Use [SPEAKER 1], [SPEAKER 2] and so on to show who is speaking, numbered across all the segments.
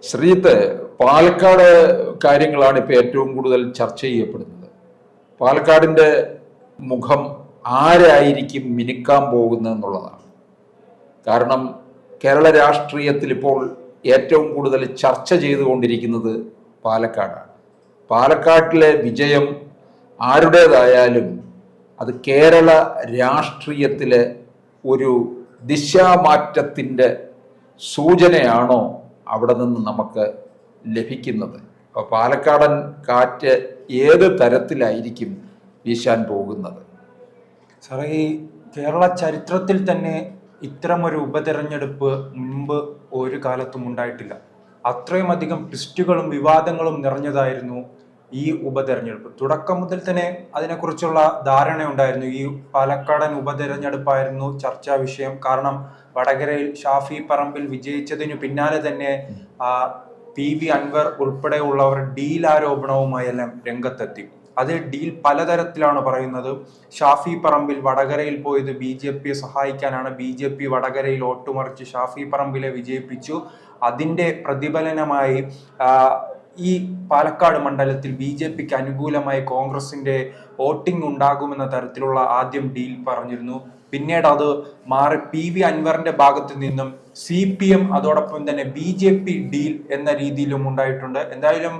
[SPEAKER 1] ശ്രീത്ത്, പാലക്കാട് കാര്യങ്ങളാണ് ഇപ്പോൾ ഏറ്റവും കൂടുതൽ ചർച്ച ചെയ്യപ്പെടുന്നത്. പാലക്കാടിൻ്റെ മുഖം ആരായിരിക്കും മിനുക്കാൻ പോകുന്നത് എന്നുള്ളതാണ്. കാരണം കേരള രാഷ്ട്രീയത്തിൽ ഇപ്പോൾ ഏറ്റവും കൂടുതൽ ചർച്ച ചെയ്തുകൊണ്ടിരിക്കുന്നത് പാലക്കാടാണ്. പാലക്കാട്ടിലെ വിജയം ആരുടേതായാലും അത് കേരള രാഷ്ട്രീയത്തിലെ ഒരു ദിശാമാറ്റത്തിൻ്റെ സൂചനയാണോ അവിടെ നിന്ന് നമുക്ക് ലഭിക്കുന്നത്? അപ്പോൾ പാലക്കാടൻ കാറ്റ് ഏത് തരത്തിലായിരിക്കും വീശാൻ പോകുന്നത്?
[SPEAKER 2] സാറേ, ഈ കേരള ചരിത്രത്തിൽ തന്നെ ഇത്തരമൊരു ഉപതെരഞ്ഞെടുപ്പ് മുൻപ് ഒരു കാലത്തും ഉണ്ടായിട്ടില്ല. അത്രയും അധികം ട്വിസ്റ്റുകളും വിവാദങ്ങളും നിറഞ്ഞതായിരുന്നു ഈ ഉപതെരഞ്ഞെടുപ്പ്. തുടക്കം മുതൽ തന്നെ അതിനെക്കുറിച്ചുള്ള ധാരണ ഉണ്ടായിരുന്നു. ഈ പാലക്കാടൻ ഉപതെരഞ്ഞെടുപ്പായിരുന്നു ചർച്ചാ വിഷയം. കാരണം വടകരയിൽ ഷാഫി പറമ്പിൽ വിജയിച്ചതിനു പിന്നാലെ തന്നെ PV അൻവർ ഉൾപ്പെടെയുള്ളവർ ഡീൽ ആരോപണവുമായെല്ലാം രംഗത്തെത്തി. അത് ഡീൽ പലതരത്തിലാണ് പറയുന്നത്. ഷാഫി പറമ്പിൽ വടകരയിൽ പോയത് BJP സഹായിക്കാനാണ്. BJP വടകരയിൽ ഓട്ടുമറിച്ച് ഷാഫി പറമ്പിലെ വിജയിപ്പിച്ചു. അതിന്റെ പ്രതിഫലനമായി ഈ പാലക്കാട് മണ്ഡലത്തിൽ BJPക്ക് അനുകൂലമായി കോൺഗ്രസിന്റെ വോട്ടിംഗ് ഉണ്ടാകുമെന്ന തരത്തിലുള്ള ആദ്യം ഡീൽ പറഞ്ഞിരുന്നു. പിന്നീട് അത് മാറി PV അൻവറിന്റെ ഭാഗത്ത് നിന്നും CPM അതോടൊപ്പം തന്നെ BJP ഡീൽ എന്ന രീതിയിലും ഉണ്ടായിട്ടുണ്ട്. എന്തായാലും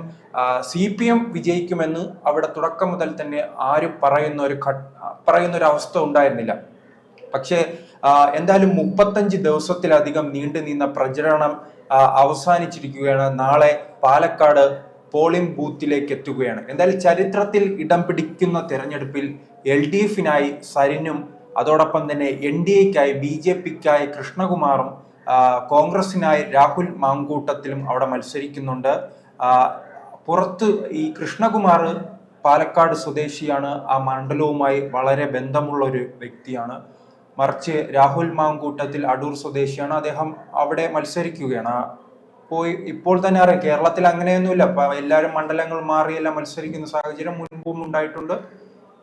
[SPEAKER 2] CPM വിജയിക്കുമെന്ന് അവിടെ തുടക്കം മുതൽ തന്നെ ആരും പറയുന്ന ഒരു അവസ്ഥ ഉണ്ടായിരുന്നില്ല. പക്ഷേ എന്തായാലും 35 ദിവസത്തിലധികം നീണ്ടു നിന്ന പ്രചരണം അവസാനിച്ചിരിക്കുകയാണ്. നാളെ പാലക്കാട് പോളിംഗ് ബൂത്തിലേക്ക് എത്തുകയാണ്. എന്തായാലും ചരിത്രത്തിൽ ഇടം പിടിക്കുന്ന തെരഞ്ഞെടുപ്പിൽ LDFനായി സരിനും അതോടൊപ്പം തന്നെ NDAക്കായി BJPക്കായി കൃഷ്ണകുമാറും കോൺഗ്രസിനായി രാഹുൽ മാങ്കൂട്ടത്തിലും അവിടെ മത്സരിക്കുന്നുണ്ട്. പുറത്ത് ഈ കൃഷ്ണകുമാർ പാലക്കാട് സ്വദേശിയാണ്. ആ മണ്ഡലവുമായി വളരെ ബന്ധമുള്ള ഒരു വ്യക്തിയാണ്. മറിച്ച് രാഹുൽ മാങ്കൂട്ടത്തിൽ അടൂർ സ്വദേശിയാണ്. അദ്ദേഹം അവിടെ മത്സരിക്കുകയാണ്. ഇപ്പോൾ തന്നെ അറിയാം, കേരളത്തിൽ അങ്ങനെയൊന്നുമില്ല. എല്ലാവരും മണ്ഡലങ്ങൾ മാറിയെല്ലാം മത്സരിക്കുന്ന സാഹചര്യം മുൻപും ഉണ്ടായിട്ടുണ്ട്.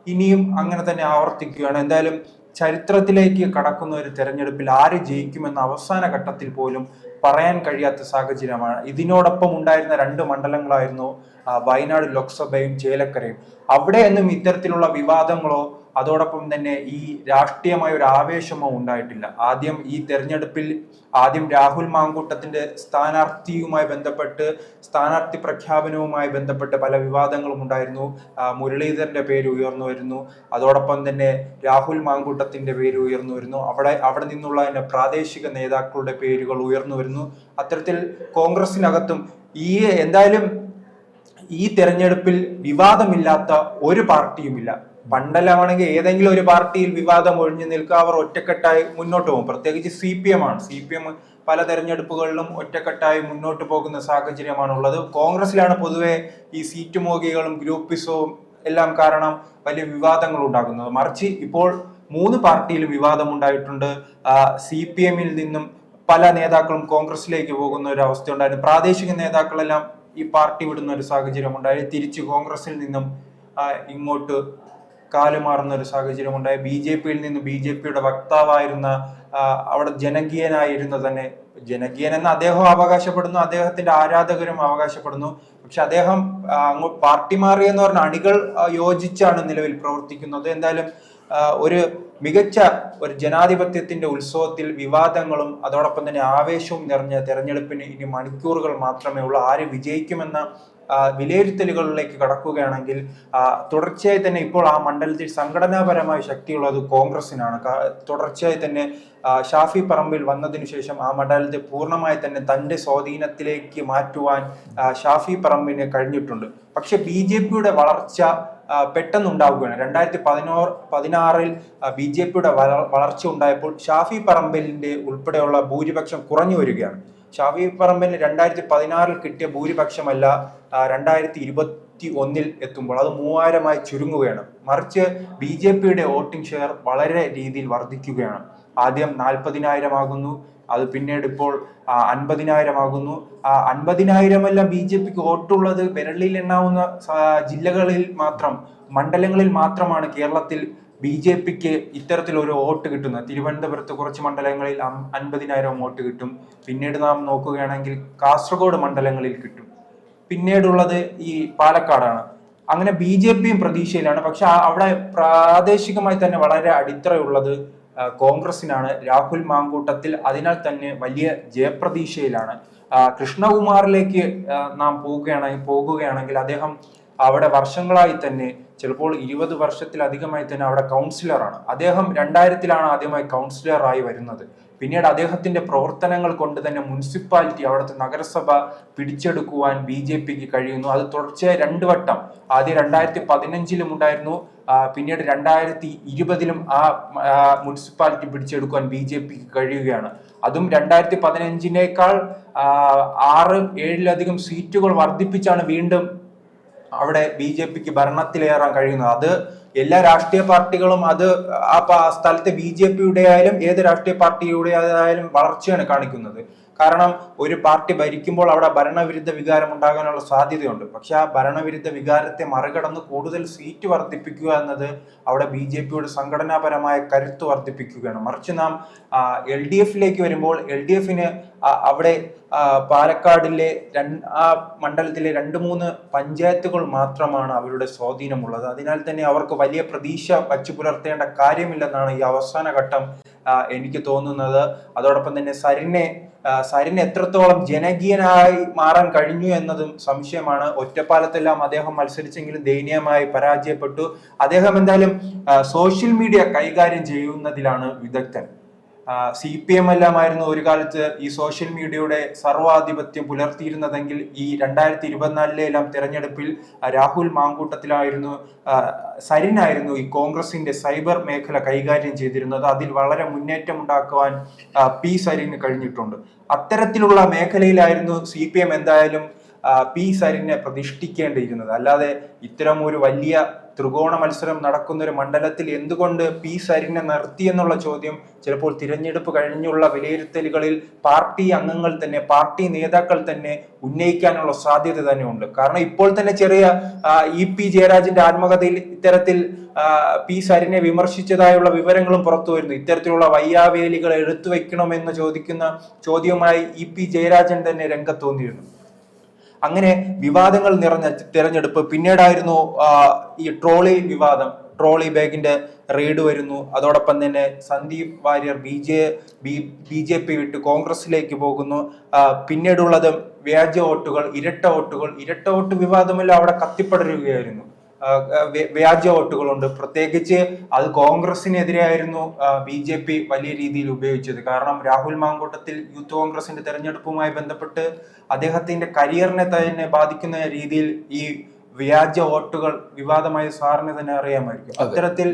[SPEAKER 2] ഇനിയും അങ്ങനെ തന്നെ ആവർത്തിക്കുകയാണ്. എന്തായാലും ചരിത്രത്തിലേക്ക് കടക്കുന്ന ഒരു തെരഞ്ഞെടുപ്പിൽ ആര് ജയിക്കുമെന്ന അവസാന ഘട്ടത്തിൽ പോലും പറയാൻ കഴിയാത്ത സാഹചര്യമാണ്. ഇതിനോടൊപ്പം ഉണ്ടായിരുന്ന 2 മണ്ഡലങ്ങളായിരുന്നു വയനാട് ലോക്സഭയും ചേലക്കരയും. അവിടെയൊന്നും ഇത്തരത്തിലുള്ള വിവാദങ്ങളോ അതോടൊപ്പം തന്നെ ഈ രാഷ്ട്രീയമായ ഒരു ആവേശമോ ഉണ്ടായിട്ടില്ല. ഈ തെരഞ്ഞെടുപ്പിൽ രാഹുൽ മാങ്കൂട്ടത്തിന്റെ സ്ഥാനാർത്ഥി പ്രഖ്യാപനവുമായി ബന്ധപ്പെട്ട് പല വിവാദങ്ങളും ഉണ്ടായിരുന്നു. മുരളീധരന്റെ പേര് ഉയർന്നു വരുന്നു. അതോടൊപ്പം തന്നെ രാഹുൽ മാങ്കൂട്ടത്തിന്റെ പേര് ഉയർന്നു വരുന്നു. അവിടെ നിന്നുള്ള തന്നെ പ്രാദേശിക നേതാക്കളുടെ പേരുകൾ ഉയർന്നു വരുന്നു. അത്തരത്തിൽ കോൺഗ്രസിനകത്തും എന്തായാലും ഈ തെരഞ്ഞെടുപ്പിൽ വിവാദമില്ലാത്ത ഒരു പാർട്ടിയുമില്ല. മണ്ഡലമാണെങ്കിൽ ഏതെങ്കിലും ഒരു പാർട്ടിയിൽ വിവാദം ഒഴിഞ്ഞു നിൽക്കുക, അവർ ഒറ്റക്കെട്ടായി മുന്നോട്ട് പോകും. പ്രത്യേകിച്ച് CPM ആണ്. CPM പല തെരഞ്ഞെടുപ്പുകളിലും ഒറ്റക്കെട്ടായി മുന്നോട്ട് പോകുന്ന സാഹചര്യമാണുള്ളത്. കോൺഗ്രസിലാണ് പൊതുവെ ഈ സീറ്റ് മോഹികളും ഗ്രൂപ്പിസവും എല്ലാം കാരണം വലിയ വിവാദങ്ങൾ ഉണ്ടാകുന്നത്. മറിച്ച് ഇപ്പോൾ 3 പാർട്ടിയിലും വിവാദം ഉണ്ടായിട്ടുണ്ട്. CPMൽ നിന്നും പല നേതാക്കളും കോൺഗ്രസിലേക്ക് പോകുന്ന ഒരു അവസ്ഥ ഉണ്ടായിരുന്നു. പ്രാദേശിക നേതാക്കളെല്ലാം ഈ പാർട്ടി വിടുന്ന ഒരു സാഹചര്യം ഉണ്ടായി. തിരിച്ച് കോൺഗ്രസിൽ നിന്നും ഇങ്ങോട്ട് കാലുമാറുന്ന ഒരു സാഹചര്യം ഉണ്ടായി. BJPയിൽ നിന്ന് BJPയുടെ വക്താവായിരുന്ന അവിടെ ജനകീയനായിരുന്ന തന്നെ ജനകീയനെന്ന് അദ്ദേഹം അവകാശപ്പെടുന്നു, അദ്ദേഹത്തിന്റെ ആരാധകരും അവകാശപ്പെടുന്നു. പക്ഷെ അദ്ദേഹം പാർട്ടി മാറിയെന്ന് പറഞ്ഞ അണികൾ യോജിച്ചാണ് നിലവിൽ പ്രവർത്തിക്കുന്നത്. എന്തായാലും ഒരു മികച്ച ഒരു ജനാധിപത്യത്തിന്റെ ഉത്സവത്തിൽ വിവാദങ്ങളും അതോടൊപ്പം തന്നെ ആവേശവും നിറഞ്ഞ തെരഞ്ഞെടുപ്പിന് ഇനി മണിക്കൂറുകൾ മാത്രമേ ഉള്ളൂ. ആര് വിജയിക്കുമെന്ന വിലയിരുത്തലുകളിലേക്ക് കടക്കുകയാണെങ്കിൽ തുടർച്ചയായി തന്നെ ഇപ്പോൾ ആ മണ്ഡലത്തിൽ സംഘടനാപരമായ ശക്തിയുള്ളത് കോൺഗ്രസിനാണ്. തുടർച്ചയായി തന്നെ ഷാഫി പറമ്പിൽ വന്നതിനു ശേഷം ആ മണ്ഡലത്തെ പൂർണ്ണമായി തന്നെ തന്റെ സ്വാധീനത്തിലേക്ക് മാറ്റുവാൻ ഷാഫി പറമ്പിന് കഴിഞ്ഞിട്ടുണ്ട്. പക്ഷെ BJPയുടെ വളർച്ച പെട്ടെന്നുണ്ടാവുകയാണ്. 2016 BJPയുടെ വളർച്ച ഉണ്ടായപ്പോൾ ഷാഫി പറമ്പിലിന്റെ ഉൾപ്പെടെയുള്ള ഭൂരിപക്ഷം കുറഞ്ഞു വരികയാണ്. ഷാഫി പറമ്പിൽ 2016 കിട്ടിയ ഭൂരിപക്ഷമല്ല 2021 എത്തുമ്പോൾ അത് 3000 ചുരുങ്ങുകയാണ്. മറിച്ച് BJPയുടെ വോട്ടിംഗ് ഷെയർ വളരെ രീതിയിൽ വർദ്ധിക്കുകയാണ്. ആദ്യം 40,000 ആകുന്നു, അത് പിന്നീട് ഇപ്പോൾ 50,000 ആകുന്നു. 50,000 BJPക്ക് വോട്ടുള്ളത് വിരലിൽ എണ്ണാവുന്ന ജില്ലകളിൽ മാത്രം, മണ്ഡലങ്ങളിൽ മാത്രമാണ് കേരളത്തിൽ BJPക്ക് ഇത്തരത്തിലൊരു വോട്ട് കിട്ടുന്നത്? തിരുവനന്തപുരത്ത് കുറച്ച് മണ്ഡലങ്ങളിൽ 50,000 വോട്ട് കിട്ടും. പിന്നീട് നാം നോക്കുകയാണെങ്കിൽ കാസർഗോഡ് മണ്ഡലങ്ങളിൽ കിട്ടും. പിന്നീടുള്ളത് ഈ പാലക്കാടാണ്. അങ്ങനെ BJPയും പ്രതീക്ഷയിലാണ്. പക്ഷെ അവിടെ പ്രാദേശികമായി തന്നെ വളരെ അടിത്തറയുള്ളത് കോൺഗ്രസിനാണ്. രാഹുൽ മാങ്കൂട്ടത്തിൽ അതിനാൽ തന്നെ വലിയ ജയപ്രതീക്ഷയിലാണ്. കൃഷ്ണകുമാറിലേക്ക് നാം പോകുകയാണെങ്കിൽ അദ്ദേഹം അവിടെ വർഷങ്ങളായി തന്നെ, ചിലപ്പോൾ 20 വർഷത്തിലധികമായി തന്നെ അവിടെ കൗൺസിലറാണ്. അദ്ദേഹം 2000-ലാണ് ആദ്യമായി കൗൺസിലറായി വരുന്നത്. പിന്നീട് അദ്ദേഹത്തിന്റെ പ്രവർത്തനങ്ങൾ കൊണ്ട് തന്നെ മുനിസിപ്പാലിറ്റി, അവിടുത്തെ നഗരസഭ പിടിച്ചെടുക്കുവാൻ BJPക്ക് കഴിയുന്നു. അത് തുടർച്ചയായി 2 വട്ടം, ആദ്യം 2015-ലും ഉണ്ടായിരുന്നു, പിന്നീട് 2020-ലും ആ മുനിസിപ്പാലിറ്റി പിടിച്ചെടുക്കുവാൻ BJPക്ക് കഴിയുകയാണ്. അതും 2015-നേക്കാൾ 6-7-ലധികം സീറ്റുകൾ വർദ്ധിപ്പിച്ചാണ് വീണ്ടും അവിടെ BJPക്ക് ഭരണത്തിലേറാൻ കഴിയുന്നത്. അത് എല്ലാ രാഷ്ട്രീയ പാർട്ടികളും അത് ആ സ്ഥലത്തെ BJPയുടെ ആയാലും ഏത് രാഷ്ട്രീയ പാർട്ടിയുടെ ആയാലും വളർച്ചയാണ് കാണിക്കുന്നത്. കാരണം ഒരു പാർട്ടി ഭരിക്കുമ്പോൾ അവിടെ ഭരണവിരുദ്ധ വികാരം ഉണ്ടാകാനുള്ള സാധ്യതയുണ്ട്. പക്ഷെ ആ ഭരണവിരുദ്ധ വികാരത്തെ മറികടന്ന് കൂടുതൽ സീറ്റ് വർദ്ധിപ്പിക്കുക എന്നത് അവിടെ BJPയുടെ സംഘടനാപരമായ കരുത്ത് വർദ്ധിപ്പിക്കുകയാണ്. മറിച്ച് നാം LDFിലേക്ക് വരുമ്പോൾ LDFന് അവിടെ പാലക്കാടിലെ ആ മണ്ഡലത്തിലെ 2-3 പഞ്ചായത്തുകൾ മാത്രമാണ് അവരുടെ സ്വാധീനമുള്ളത്. അതിനാൽ തന്നെ അവർക്ക് വലിയ പ്രതീക്ഷ വച്ചു പുലർത്തേണ്ട കാര്യമില്ലെന്നാണ് ഈ അവസാന ഘട്ടം എനിക്ക് തോന്നുന്നത്. അതോടൊപ്പം തന്നെ സരിന് എത്രത്തോളം ജനകീയനായി മാറാൻ കഴിഞ്ഞു എന്നതും സംശയമാണ്. ഒറ്റപ്പാലത്തെല്ലാം അദ്ദേഹം മത്സരിച്ചെങ്കിലും ദയനീയമായി പരാജയപ്പെട്ടു. അദ്ദേഹം എന്തായാലും സോഷ്യൽ മീഡിയ കൈകാര്യം ചെയ്യുന്നതിലാണ് വിദഗ്ധൻ. CPM എല്ലാമായിരുന്നു ഒരു കാലത്ത് ഈ സോഷ്യൽ മീഡിയയുടെ സർവാധിപത്യം പുലർത്തിയിരുന്നതെങ്കിൽ ഈ 2024-ലെ എല്ലാം തെരഞ്ഞെടുപ്പിൽ രാഹുൽ മാങ്കൂട്ടത്തിലായിരുന്നു, സരിനായിരുന്നു ഈ കോൺഗ്രസിന്റെ സൈബർ മേഖല കൈകാര്യം ചെയ്തിരുന്നത്. അതിൽ വളരെ മുന്നേറ്റം ഉണ്ടാക്കുവാൻ P സരിന് കഴിഞ്ഞിട്ടുണ്ട്. അത്തരത്തിലുള്ള മേഖലയിലായിരുന്നു CPM എന്തായാലും P സരിനെ പ്രതിഷ്ഠിക്കേണ്ടിയിരുന്നത്. അല്ലാതെ ഇത്തരം ഒരു വലിയ ത്രികോണ മത്സരം നടക്കുന്ന ഒരു മണ്ഡലത്തിൽ എന്തുകൊണ്ട് P സരിനെ നിർത്തി എന്നുള്ള ചോദ്യം ചിലപ്പോൾ തിരഞ്ഞെടുപ്പ് കഴിഞ്ഞുള്ള വിലയിരുത്തലുകളിൽ പാർട്ടി അംഗങ്ങൾ തന്നെ, പാർട്ടി നേതാക്കൾ തന്നെ ഉന്നയിക്കാനുള്ള സാധ്യത തന്നെ ഉണ്ട്. കാരണം ഇപ്പോൾ തന്നെ ചെറിയ EP ജയരാജന്റെ ആത്മകഥയിൽ ഇത്തരത്തിൽ P സരിനെ വിമർശിച്ചതായുള്ള വിവരങ്ങളും പുറത്തു വരുന്നു. ഇത്തരത്തിലുള്ള വയ്യാവേലികൾ എടുത്തു വെക്കണമെന്ന് ചോദിക്കുന്ന ചോദ്യവുമായി EP ജയരാജൻ തന്നെ രംഗത്ത് വന്നിരുന്നു. അങ്ങനെ വിവാദങ്ങൾ നിറഞ്ഞ തിരഞ്ഞെടുപ്പ്. പിന്നീടായിരുന്നു ഈ ട്രോളി വിവാദം. ട്രോളി ബാഗിന്റെ റെയ്ഡ് വരുന്നു. അതോടൊപ്പം തന്നെ സന്ദീപ് വാര്യർ BJP വിട്ട് കോൺഗ്രസിലേക്ക് പോകുന്നു. പിന്നീടുള്ളത് വ്യാജ വോട്ടുകൾ, ഇരട്ട വോട്ട് വിവാദമെല്ലാം അവിടെ കത്തിപ്പടരുകയായിരുന്നു. വ്യാജ വോട്ടുകളുണ്ട്. പ്രത്യേകിച്ച് അത് കോൺഗ്രസിനെതിരെയായിരുന്നു BJP വലിയ രീതിയിൽ ഉപയോഗിച്ചത്. കാരണം രാഹുൽ മാങ്കൂട്ടത്തിൽ യൂത്ത് കോൺഗ്രസിന്റെ തെരഞ്ഞെടുപ്പുമായി ബന്ധപ്പെട്ട് അദ്ദേഹത്തിന്റെ കരിയറിനെ തന്നെ ബാധിക്കുന്ന രീതിയിൽ ഈ വ്യാജ വോട്ടുകൾ വിവാദമായി സാറിന് തന്നെ അറിയാമായിരിക്കും. അത്തരത്തിൽ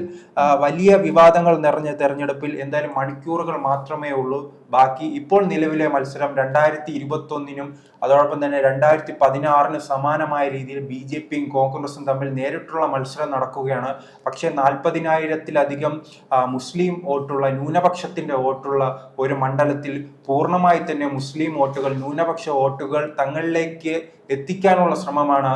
[SPEAKER 2] വലിയ വിവാദങ്ങൾ നിറഞ്ഞ തെരഞ്ഞെടുപ്പിൽ എന്തായാലും മണിക്കൂറുകൾ മാത്രമേ ഉള്ളൂ ബാക്കി. ഇപ്പോൾ നിലവിലെ മത്സരം 2021-നും അതോടൊപ്പം തന്നെ 2016-ന് സമാനമായ രീതിയിൽ BJPയും കോൺഗ്രസും തമ്മിൽ നേരിട്ടുള്ള മത്സരം നടക്കുകയാണ്. പക്ഷേ 40,000-ത്തിലധികം മുസ്ലിം വോട്ടുള്ള, ന്യൂനപക്ഷത്തിന്റെ വോട്ടുള്ള ഒരു മണ്ഡലത്തിൽ പൂർണ്ണമായി തന്നെ മുസ്ലിം വോട്ടുകൾ, ന്യൂനപക്ഷ വോട്ടുകൾ തങ്ങളിലേക്ക് എത്തിക്കാനുള്ള ശ്രമമാണ്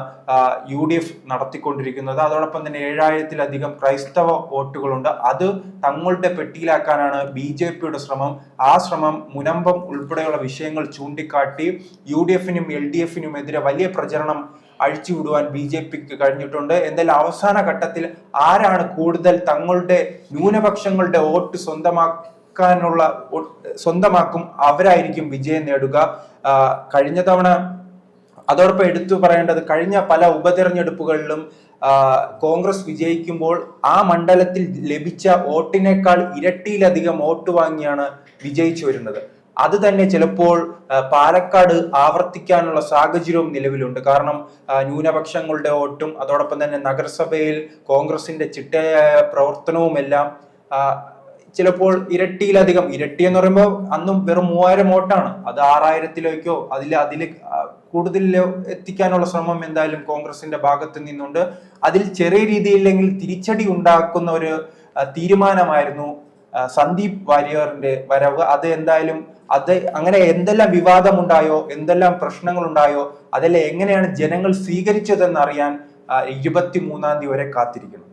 [SPEAKER 2] UDF നടത്തിക്കൊണ്ടിരിക്കുന്നത്. അതോടൊപ്പം തന്നെ 7,000-ത്തിലധികം ക്രൈസ്തവ വോട്ടുകളുണ്ട്. അത് തങ്ങളുടെ പെട്ടിയിലാക്കാനാണ് BJPയുടെ ശ്രമം. ആ ശ്രമം മുനമ്പം ഉൾപ്പെടെയുള്ള വിഷയങ്ങൾ ചൂണ്ടിക്കാട്ടി UDFനും LDFനും എതിരെ വലിയ പ്രചരണം അഴിച്ചുവിടുവാൻ BJPക്ക് കഴിഞ്ഞിട്ടുണ്ട്. എന്തായാലും അവസാന ഘട്ടത്തിൽ ആരാണ് കൂടുതൽ തങ്ങളുടെ ന്യൂനപക്ഷങ്ങളുടെ വോട്ട് സ്വന്തമാക്കും അവരായിരിക്കും വിജയം നേടുക. കഴിഞ്ഞ തവണ അതോടൊപ്പം എടുത്തു പറയേണ്ടത്, കഴിഞ്ഞ പല ഉപതെരഞ്ഞെടുപ്പുകളിലും കോൺഗ്രസ് വിജയിക്കുമ്പോൾ ആ മണ്ഡലത്തിൽ ലഭിച്ച വോട്ടിനേക്കാൾ ഇരട്ടിയിലധികം വോട്ട് വാങ്ങിയാണ് വിജയിച്ചു വരുന്നത്. അത് തന്നെ ചിലപ്പോൾ പാലക്കാട് ആവർത്തിക്കാനുള്ള സാഹചര്യവും നിലവിലുണ്ട്. കാരണം ന്യൂനപക്ഷങ്ങളുടെ വോട്ടും അതോടൊപ്പം തന്നെ നഗരസഭയിൽ കോൺഗ്രസിന്റെ ചിട്ടയായ പ്രവർത്തനവുമെല്ലാം ചിലപ്പോൾ ഇരട്ടിയിലധികം, ഇരട്ടി എന്ന് പറയുമ്പോൾ അന്നും വെറും 3000 വോട്ടാണ്, അത് 6000-ലേക്കോ അതിൽ കൂടുതലിലോ എത്തിക്കാനുള്ള ശ്രമം എന്തായാലും കോൺഗ്രസിന്റെ ഭാഗത്ത് നിന്നുണ്ട്. അതിൽ ചെറിയ രീതിയിലെങ്കിൽ തിരിച്ചടി ഉണ്ടാക്കുന്ന ഒരു തീരുമാനമായിരുന്നു സന്ദീപ് വാര്യറിന്റെ വരവ്. അത് എന്തായാലും അങ്ങനെ എന്തെല്ലാം വിവാദമുണ്ടായോ, എന്തെല്ലാം പ്രശ്നങ്ങൾ ഉണ്ടായോ, അതെല്ലാം എങ്ങനെയാണ് ജനങ്ങൾ സ്വീകരിച്ചതെന്ന് അറിയാൻ 23-ാം തീയതി വരെ കാത്തിരിക്കണം.